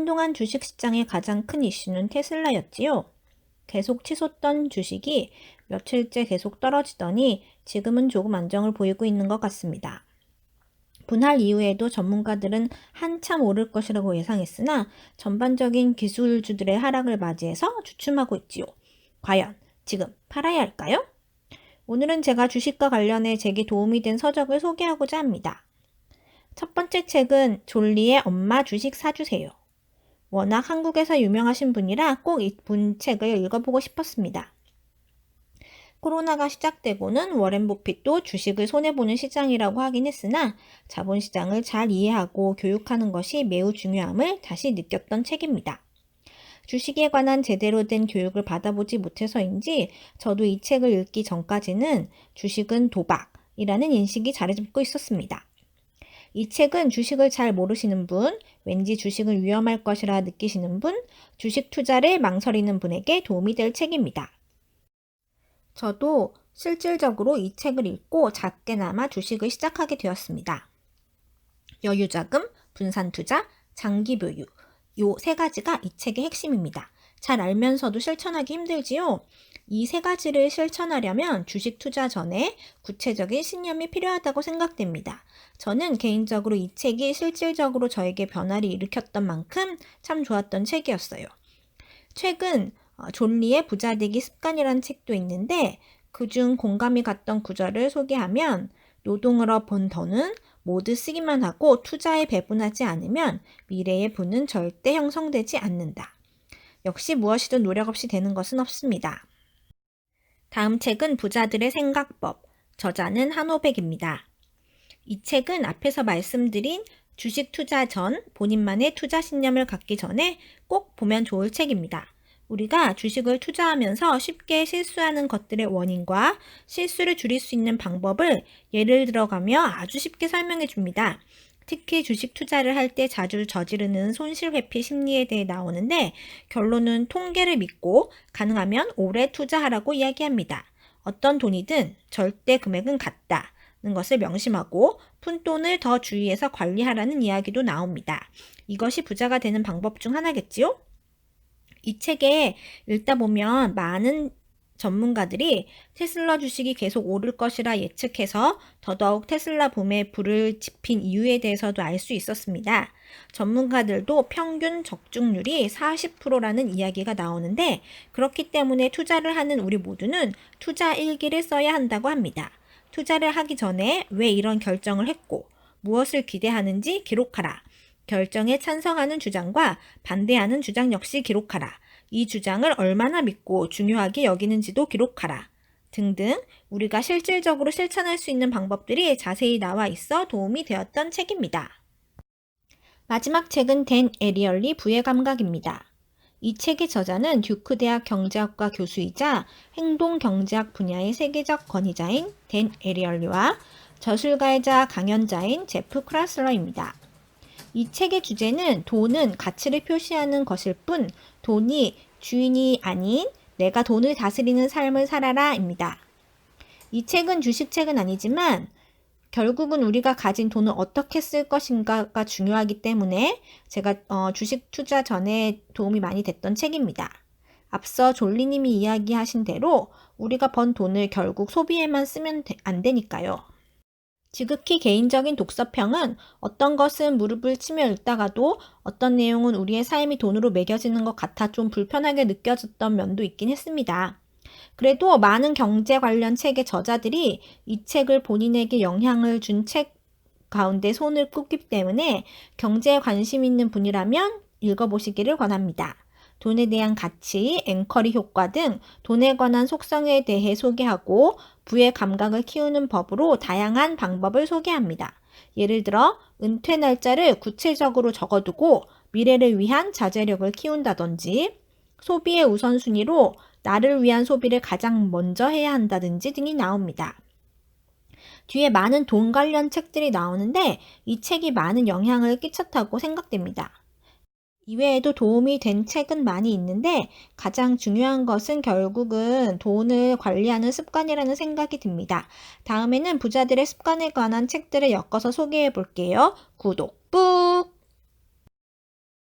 한동안 주식시장의 가장 큰 이슈는 테슬라였지요. 계속 치솟던 주식이 며칠째 계속 떨어지더니 지금은 조금 안정을 보이고 있는 것 같습니다. 분할 이후에도 전문가들은 한참 오를 것이라고 예상했으나 전반적인 기술주들의 하락을 맞이해서 주춤하고 있지요. 과연 지금 팔아야 할까요? 오늘은 제가 주식과 관련해 제게 도움이 된 서적을 소개하고자 합니다. 첫 번째 책은 졸리의 엄마 주식 사주세요. 워낙 한국에서 유명하신 분이라 꼭 이 분 책을 읽어보고 싶었습니다. 코로나가 시작되고는 워렌 버핏도 주식을 손해보는 시장이라고 하긴 했으나 자본시장을 잘 이해하고 교육하는 것이 매우 중요함을 다시 느꼈던 책입니다. 주식에 관한 제대로 된 교육을 받아보지 못해서인지 저도 이 책을 읽기 전까지는 주식은 도박이라는 인식이 자리 잡고 있었습니다. 이 책은 주식을 잘 모르시는 분, 왠지 주식은 위험할 것이라 느끼시는 분, 주식 투자를 망설이는 분에게 도움이 될 책입니다. 저도 실질적으로 이 책을 읽고 작게나마 주식을 시작하게 되었습니다. 여유자금, 분산투자, 장기보유, 요 세 가지가 이 책의 핵심입니다. 잘 알면서도 실천하기 힘들지요? 이 세 가지를 실천하려면 주식 투자 전에 구체적인 신념이 필요하다고 생각됩니다. 저는 개인적으로 이 책이 실질적으로 저에게 변화를 일으켰던 만큼 참 좋았던 책이었어요. 최근 존리의 부자되기 습관이라는 책도 있는데 그중 공감이 갔던 구절을 소개하면 노동으로 번 돈은 모두 쓰기만 하고 투자에 배분하지 않으면 미래의 부는 절대 형성되지 않는다. 역시 무엇이든 노력 없이 되는 것은 없습니다. 다음 책은 부자들의 생각법, 저자는 한오백입니다. 이 책은 앞에서 말씀드린 주식 투자 전 본인만의 투자 신념을 갖기 전에 꼭 보면 좋을 책입니다. 우리가 주식을 투자하면서 쉽게 실수하는 것들의 원인과 실수를 줄일 수 있는 방법을 예를 들어가며 아주 쉽게 설명해 줍니다. 특히 주식 투자를 할 때 자주 저지르는 손실 회피 심리에 대해 나오는데 결론은 통계를 믿고 가능하면 오래 투자하라고 이야기합니다. 어떤 돈이든 절대 금액은 같다는 것을 명심하고 푼돈을 더 주의해서 관리하라는 이야기도 나옵니다. 이것이 부자가 되는 방법 중 하나겠지요? 이 책에 읽다 보면 많은 전문가들이 테슬라 주식이 계속 오를 것이라 예측해서 더더욱 테슬라 붐에 불을 지핀 이유에 대해서도 알 수 있었습니다. 전문가들도 평균 적중률이 40%라는 이야기가 나오는데 그렇기 때문에 투자를 하는 우리 모두는 투자 일기를 써야 한다고 합니다. 투자를 하기 전에 왜 이런 결정을 했고 무엇을 기대하는지 기록하라. 결정에 찬성하는 주장과 반대하는 주장 역시 기록하라. 이 주장을 얼마나 믿고 중요하게 여기는지도 기록하라. 등등 우리가 실질적으로 실천할 수 있는 방법들이 자세히 나와 있어 도움이 되었던 책입니다. 마지막 책은 댄 에리얼리 부의 감각입니다. 이 책의 저자는 듀크 대학 경제학과 교수이자 행동경제학 분야의 세계적 권위자인 댄 에리얼리와 저술가이자 강연자인 제프 크라슬러입니다. 이 책의 주제는 돈은 가치를 표시하는 것일 뿐 돈이 주인이 아닌 내가 돈을 다스리는 삶을 살아라 입니다. 이 책은 주식책은 아니지만 결국은 우리가 가진 돈을 어떻게 쓸 것인가가 중요하기 때문에 제가 주식 투자 전에 도움이 많이 됐던 책입니다. 앞서 졸리님이 이야기하신 대로 우리가 번 돈을 결국 소비에만 쓰면 안 되니까요. 지극히 개인적인 독서평은 어떤 것은 무릎을 치며 읽다가도 어떤 내용은 우리의 삶이 돈으로 매겨지는 것 같아 좀 불편하게 느껴졌던 면도 있긴 했습니다. 그래도 많은 경제 관련 책의 저자들이 이 책을 본인에게 영향을 준 책 가운데 손을 꼽기 때문에 경제에 관심 있는 분이라면 읽어보시기를 권합니다. 돈에 대한 가치, 앵커리 효과 등 돈에 관한 속성에 대해 소개하고 부의 감각을 키우는 법으로 다양한 방법을 소개합니다. 예를 들어 은퇴 날짜를 구체적으로 적어두고 미래를 위한 자제력을 키운다든지 소비의 우선순위로 나를 위한 소비를 가장 먼저 해야 한다든지 등이 나옵니다. 뒤에 많은 돈 관련 책들이 나오는데 이 책이 많은 영향을 끼쳤다고 생각됩니다. 이외에도 도움이 된 책은 많이 있는데 가장 중요한 것은 결국은 돈을 관리하는 습관이라는 생각이 듭니다. 다음에는 부자들의 습관에 관한 책들을 엮어서 소개해 볼게요. 구독 꾹!